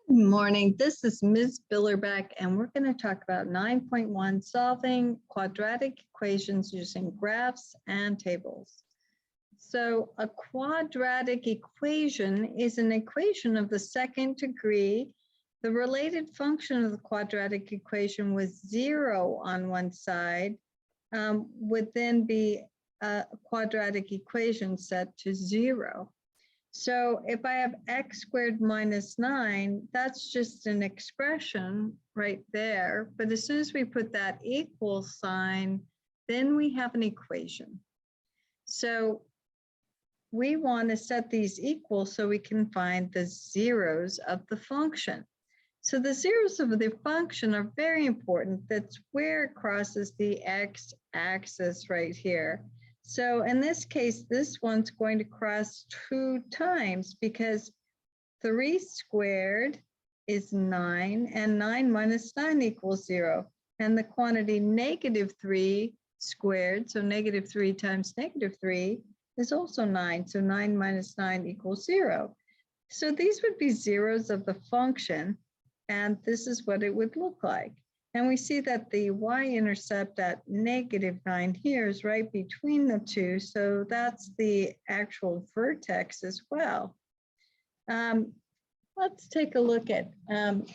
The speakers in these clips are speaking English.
Good morning. This is Ms. Billerbeck, and we're going to talk about 9.1, solving quadratic equations using graphs and tables. So a quadratic equation is an equation of the second degree. The related function of the quadratic equation with 0 on one side would then be a quadratic equation set to 0. So if I have x squared minus 9, that's just an expression right there. But as soon as we put that equal sign, then we have an equation. So we want to set these equal so we can find the zeros of the function. So the zeros of the function are very important. That's where it crosses the x-axis right here. So in this case, this one's going to cross 2 times because 3 squared is 9 and 9 minus 9 equals 0. And the quantity -3 squared, so -3 times -3 is also 9. So 9 minus 9 equals 0. So these would be zeros of the function, and this is what it would look like. And we see that the y-intercept at -9 here is right between the two. So that's the actual vertex as well. Let's take a look at an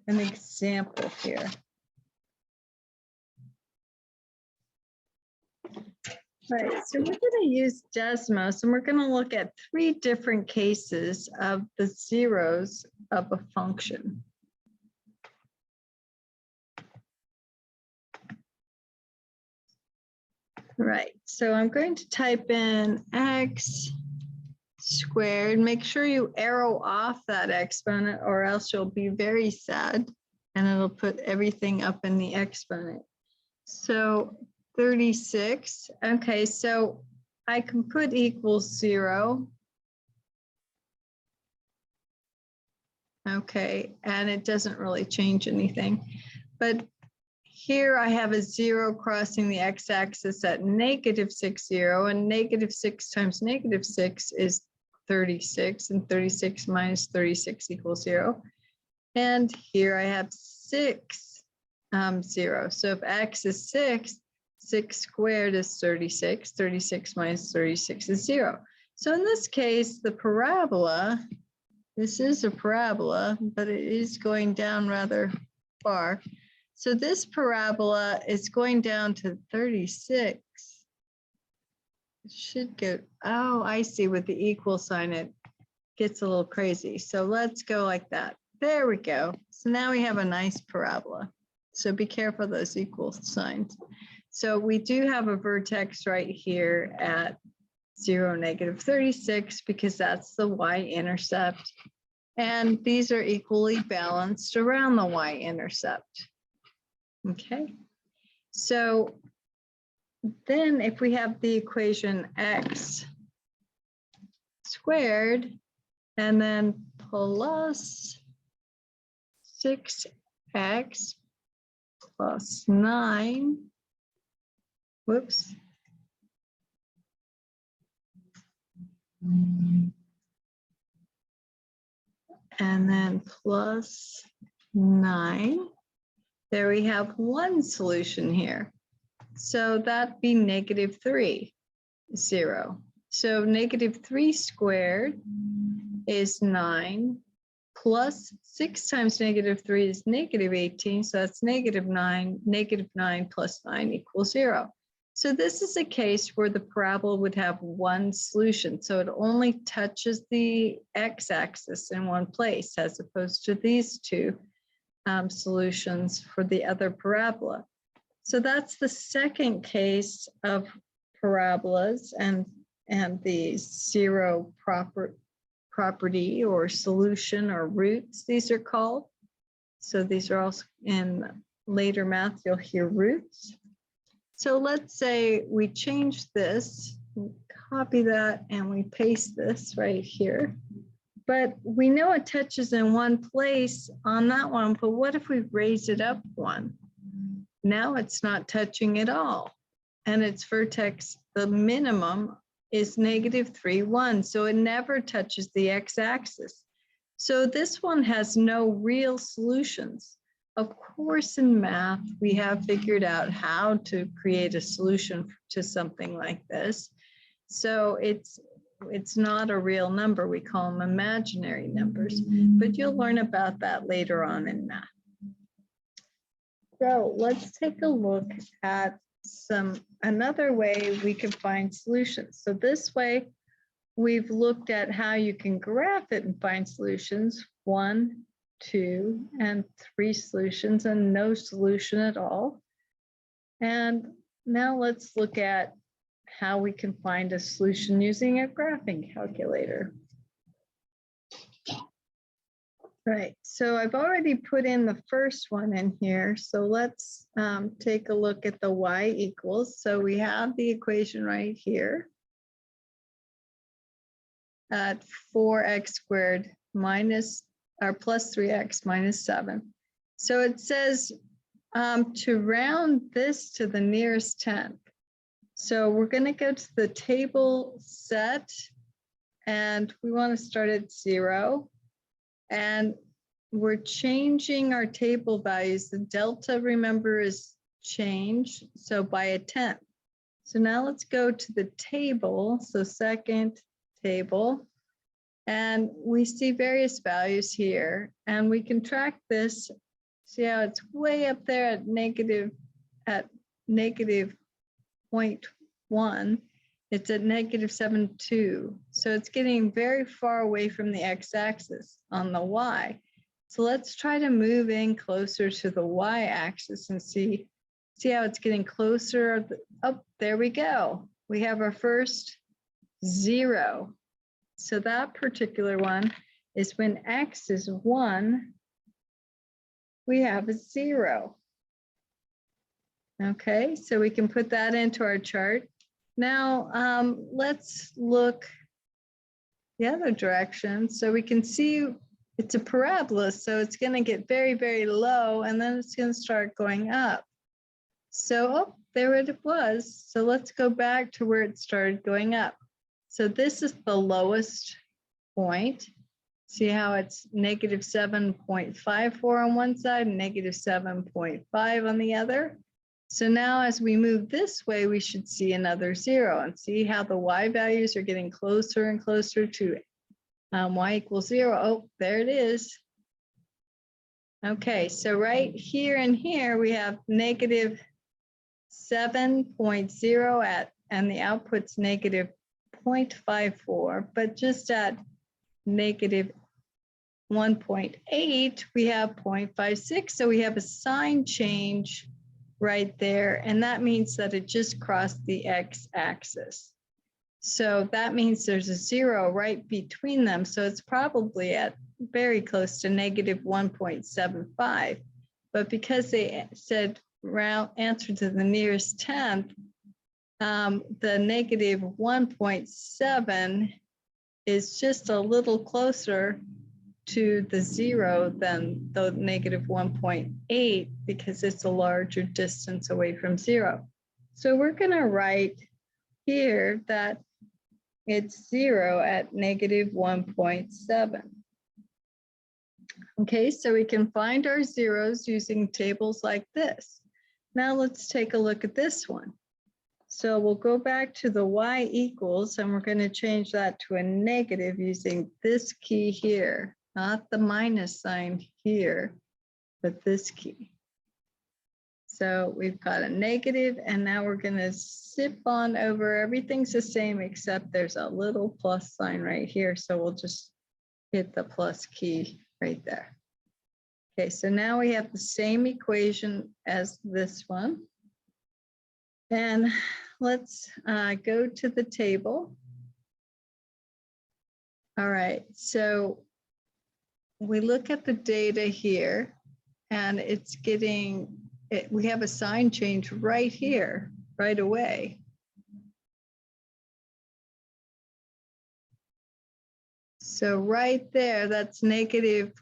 example here. Right, so we're going to use Desmos, and we're going to look at 3 different cases of the zeros of a function. Right, so I'm going to type in x squared. Make sure you arrow off that exponent or else you'll be very sad and it'll put everything up in the exponent. So 36, okay, so I can put equals 0. Okay, and it doesn't really change anything, but here I have a 0 crossing the x-axis at -6, 0, and -6 times -6 is 36, and 36 minus 36 equals 0. And here I have 6, 0. So if x is 6, 6 squared is 36, 36 minus 36 is 0. So in this case, the parabola, this is a parabola, but it is going down rather far. So this parabola is going down to 36. It should go, oh, I see, with the equal sign, it gets a little crazy. So let's go like that. There we go. So now we have a nice parabola. So be careful of those equal signs. So we do have a vertex right here at 0, -36, because that's the y-intercept. And these are equally balanced around the y-intercept. Okay, so then if we have the equation x squared and then plus 6x plus 9, whoops. And then plus 9. There we have one solution here. So that'd be -3, 0. So -3 squared is 9, plus 6 times -3 is -18. So that's -9. -9 plus 9 equals 0. So this is a case where the parabola would have one solution. So it only touches the x-axis in one place, as opposed to these two solutions for the other parabola. So that's the second case of parabolas and the zero property or solution or roots, these are called. So these are also in later math, you'll hear roots. So let's say we change this, copy that, and we paste this right here. But we know it touches in one place on that one, but what if we raise it up one? Now it's not touching at all. And its vertex, the minimum, is -3, 1. So it never touches the x-axis. So this one has no real solutions. Of course, in math, we have figured out how to create a solution to something like this. So it's not a real number. We call them imaginary numbers, but you'll learn about that later on in math. So let's take a look at another way we can find solutions. So this way, we've looked at how you can graph it and find solutions, 1, 2, and 3 solutions, and no solution at all. And now let's look at how we can find a solution using a graphing calculator. Right, so I've already put in the first one in here. So let's take a look at the y equals. So we have the equation right here at 4x squared minus or plus 3x minus 7. So it says to round this to the nearest 10th. So we're going to go to the table set, and we want to start at 0. And we're changing our table values. The delta, remember, is changed, so by a 10th. So now let's go to the table, so second table, and we see various values here, and we can track this. See how it's way up there at negative 0.1. It's at negative 7.2. So it's getting very far away from the x-axis on the y. So let's try to move in closer to the y-axis and see how it's getting closer. Oh, there we go. We have our first 0. So that particular one is when x is 1, we have a 0. Okay, so we can put that into our chart. Now, let's look the other direction. So we can see it's a parabola, so it's going to get very, very low, and then it's going to start going up. So, oh, there it was. So let's go back to where it started going up. So this is the lowest point. See how it's negative 7.54 on one side, negative 7.5 on the other. So now as we move this way, we should see another 0, and see how the y values are getting closer and closer to y equals 0. Oh, there it is. Okay, so right here and here, we have negative 7.0 and the output's negative 0.54, but just at negative 1.8, we have 0.56. So we have a sign change right there, and that means that it just crossed the x-axis. So that means there's a 0 right between them. So it's probably at very close to negative 1.75. But because they said answer to the nearest 10th, the negative 1.7 is just a little closer to the 0 than the negative 1.8 because it's a larger distance away from 0. So we're going to write here that it's 0 at negative 1.7. Okay, so we can find our zeros using tables like this. Now let's take a look at this one. So we'll go back to the y equals, and we're going to change that to a negative using this key here, not the minus sign here, but this key. So we've got a negative, and now we're going to zip on over. Everything's the same except there's a little plus sign right here. So we'll just hit the plus key right there. Okay, so now we have the same equation as this one. And let's go to the table. All right, so we look at the data here, and it's getting, we have a sign change right here, right away. So right there, that's negative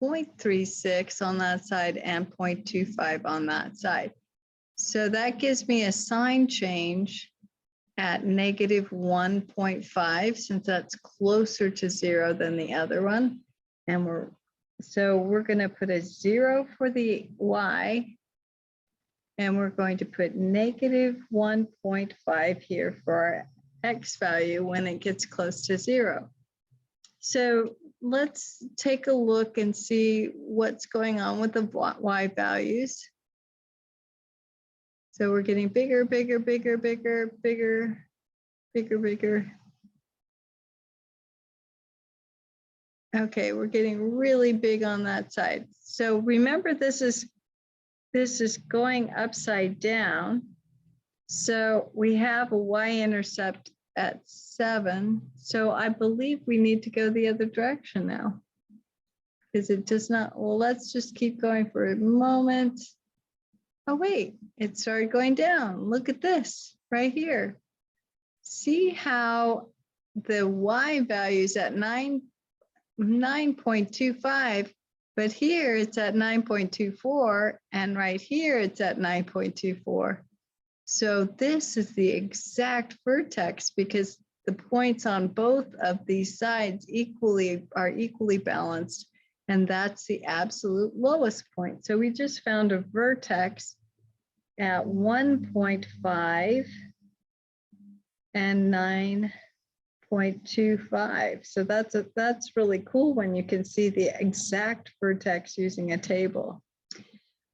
0.36 on that side and 0.25 on that side. So that gives me a sign change at negative 1.5, since that's closer to 0 than the other one. And we're going to put a 0 for the y, and we're going to put negative 1.5 here for our x value when it gets close to 0. So let's take a look and see what's going on with the y values. So we're getting bigger, bigger, bigger, bigger, bigger, bigger, bigger. Okay, we're getting really big on that side. So remember, this is going upside down. So we have a y-intercept at 7. So I believe we need to go the other direction now, because it does not. Well, let's just keep going for a moment. Oh, wait, it started going down. Look at this right here. See how the y value is at 9.25, but here it's at 9.24, and right here it's at 9.24. So this is the exact vertex, because the points on both of these sides are equally balanced, and that's the absolute lowest point. So we just found a vertex at 1.5 and 9.25. So that's really cool when you can see the exact vertex using a table.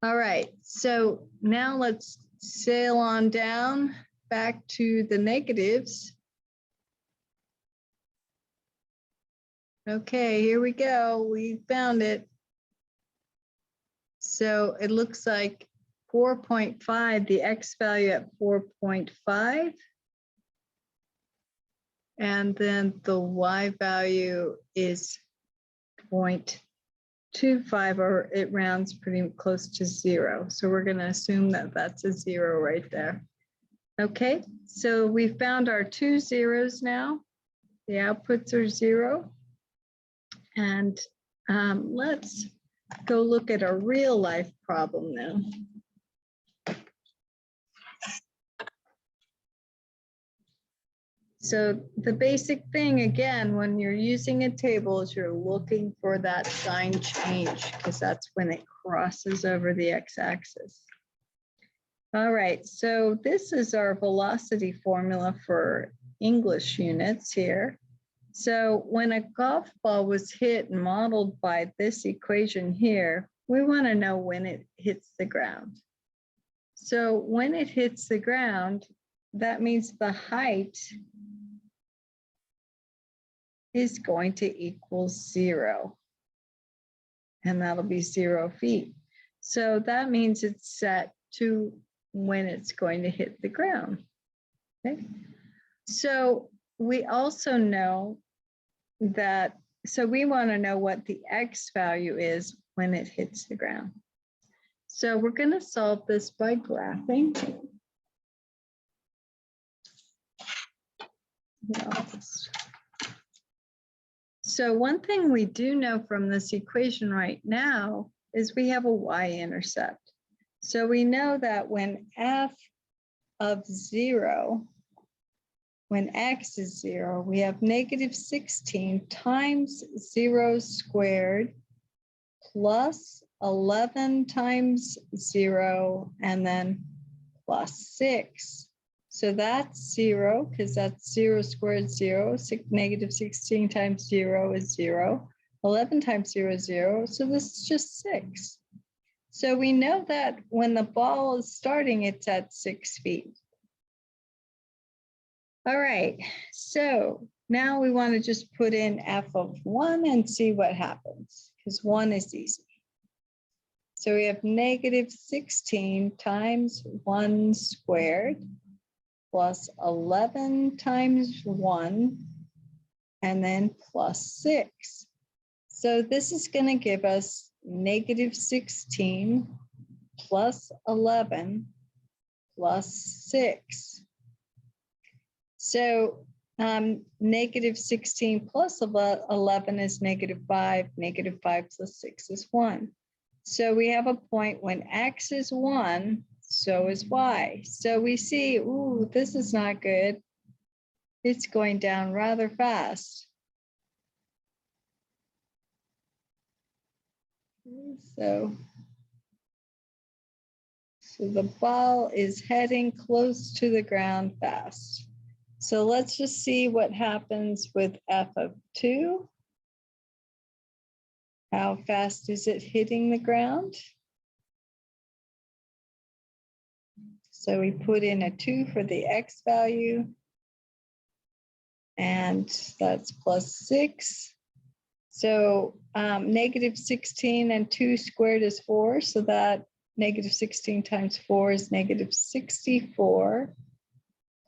All right, so now let's sail on down back to the negatives. Okay, here we go. We found it. So it looks like 4.5, the x value at 4.5. And then the y value is 0.25, or it rounds pretty close to 0. So we're going to assume that that's a 0 right there. Okay, so we found our 2 zeros now. The outputs are 0. And let's go look at a real life problem now. So the basic thing, again, when you're using a table, is you're looking for that sign change, because that's when it crosses over the x-axis. All right, so this is our velocity formula for English units here. So when a golf ball was hit and modeled by this equation here, we want to know when it hits the ground. So when it hits the ground, that means the height is going to equal 0. And that'll be 0 feet. So that means it's set to when it's going to hit the ground. Okay. So we also know that, so we want to know what the x value is when it hits the ground. So we're going to solve this by graphing. So one thing we do know from this equation right now is we have a y-intercept. So we know that when f of 0, when x is 0, we have negative 16 times 0 squared plus 11 times 0, and then plus 6. So that's 0, because that's 0 squared 0. Negative 16 times 0 is 0. 11 times 0 is 0. So this is just 6. So we know that when the ball is starting, it's at 6 feet. All right, so now we want to just put in f of 1 and see what happens, because 1 is easy. So we have negative 16 times 1 squared plus 11 times 1, and then plus 6. So this is going to give us negative 16 plus 11 plus 6. So negative 16 plus 11 is negative 5. Negative 5 plus 6 is 1. So we have a point when x is 1, so is y. So we see, ooh, this is not good. It's going down rather fast. So the ball is heading close to the ground fast. So let's just see what happens with f of 2. How fast is it hitting the ground? So we put in a 2 for the x value, and that's plus 6. So negative 16 and 2 squared is 4, so that negative 16 times 4 is negative 64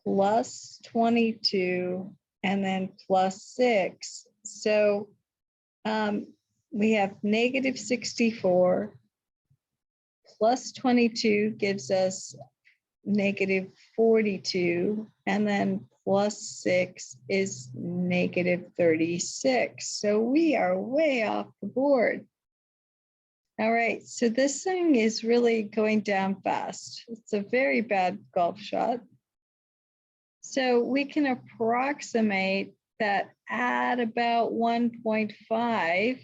plus 22 and then plus 6. So we have negative 64 plus 22 gives us negative 42, and then plus 6 is negative 36. So we are way off the board. All right, so this thing is really going down fast. It's a very bad golf shot. So we can approximate that at about 1.5,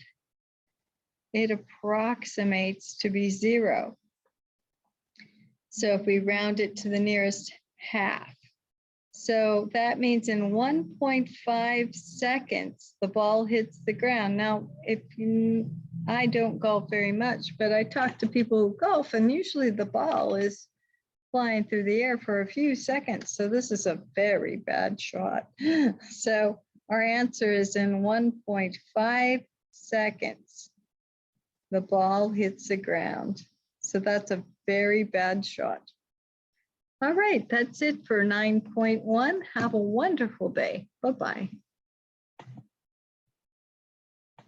it approximates to be 0. So if we round it to the nearest half. So that means in 1.5 seconds, the ball hits the ground. Now, I don't golf very much, but I talk to people who golf, and usually the ball is flying through the air for a few seconds. So this is a very bad shot. So our answer is in 1.5 seconds, the ball hits the ground. So that's a very bad shot. All right, that's it for 9.1. Have a wonderful day. Bye-bye.